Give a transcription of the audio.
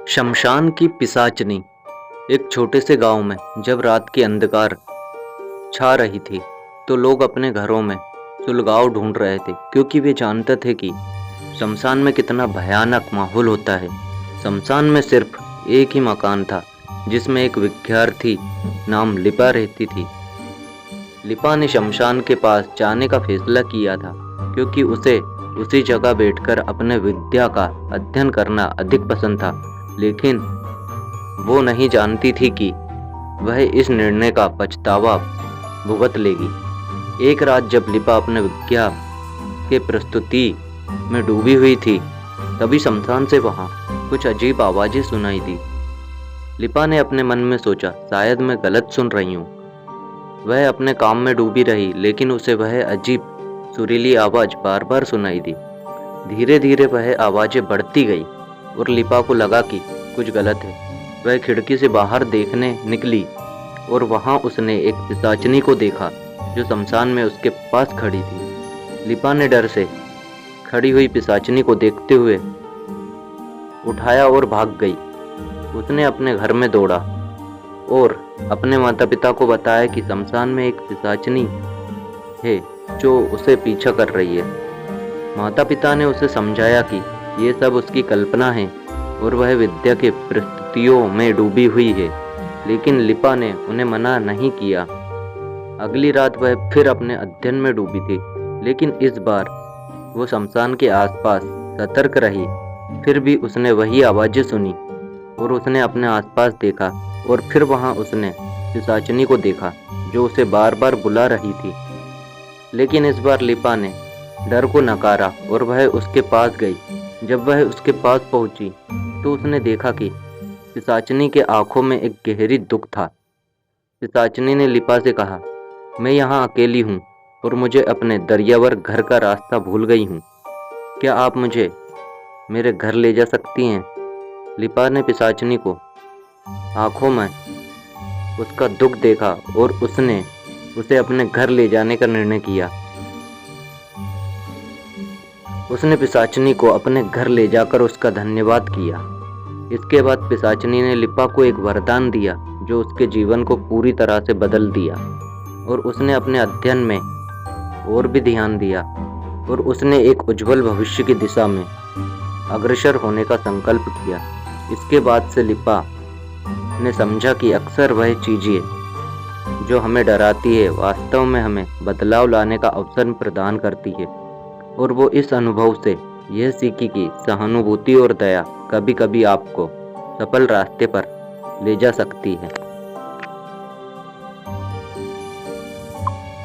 शमशान की पिशाचनी। एक छोटे से गांव में जब रात की अंधकार छा रही थी तो लोग अपने घरों में सुलगाव ढूंढ रहे थे, क्योंकि वे जानते थे कि शमशान में कितना भयानक माहौल होता है। शमशान में सिर्फ एक ही मकान था जिसमें एक विद्यार्थी नाम लिपा रहती थी। लिपा ने शमशान के पास जाने का फैसला किया था क्योंकि उसे उसी जगह बैठकर अपने विद्या का अध्ययन करना अधिक पसंद था, लेकिन वो नहीं जानती थी कि वह इस निर्णय का पछतावा भुगत लेगी। एक रात जब लिपा अपने विद्या के प्रस्तुति में डूबी हुई थी, तभी शमशान से वहां कुछ अजीब आवाजें सुनाई दी। लिपा ने अपने मन में सोचा, शायद मैं गलत सुन रही हूँ। वह अपने काम में डूबी रही, लेकिन उसे वह अजीब सुरीली आवाज बार बार सुनाई दी। धीरे धीरे वह आवाजें बढ़ती गई और लिपा को लगा कि कुछ गलत है। वह खिड़की से बाहर देखने निकली और वहां उसने एक पिशाचनी को देखा जो शमशान में उसके पास खड़ी थी। लिपा ने डर से खड़ी हुई पिशाचनी को देखते हुए उठाया और भाग गई। उसने अपने घर में दौड़ा और अपने माता पिता को बताया कि शमशान में एक पिशाचनी है जो उसे पीछा कर रही है। माता पिता ने उसे समझाया कि ये सब उसकी कल्पना है और वह विद्या के परिस्थितियों में डूबी हुई है, लेकिन लिपा ने उन्हें मना नहीं किया। अगली रात वह फिर अपने अध्ययन में डूबी थी, लेकिन इस बार वो शमशान के आसपास सतर्क रही। फिर भी उसने वही आवाजें सुनी और उसने अपने आसपास देखा और फिर वहां उसने पिशाचनी को देखा जो उसे बार बार बुला रही थी। लेकिन इस बार लिपा ने डर को नकारा और वह उसके पास गई। जब वह उसके पास पहुंची तो उसने देखा कि पिशाचनी के आंखों में एक गहरी दुख था। पिशाचनी ने लिपा से कहा, मैं यहाँ अकेली हूँ और मुझे अपने दरियावर घर का रास्ता भूल गई हूँ। क्या आप मुझे मेरे घर ले जा सकती हैं? लिपा ने पिशाचनी को आंखों में उसका दुख देखा और उसने उसे अपने घर ले जाने का निर्णय किया। उसने पिशाचनी को अपने घर ले जाकर उसका धन्यवाद किया। इसके बाद पिशाचनी ने लिपा को एक वरदान दिया जो उसके जीवन को पूरी तरह से बदल दिया और उसने अपने अध्ययन में और भी ध्यान दिया और उसने एक उज्जवल भविष्य की दिशा में अग्रसर होने का संकल्प किया। इसके बाद से लिपा ने समझा कि अक्सर वह चीजें जो हमें डराती है वास्तव में हमें बदलाव लाने का अवसर प्रदान करती है, और वो इस अनुभव से यह सीखी कि सहानुभूति और दया कभी कभी आपको सफल रास्ते पर ले जा सकती है।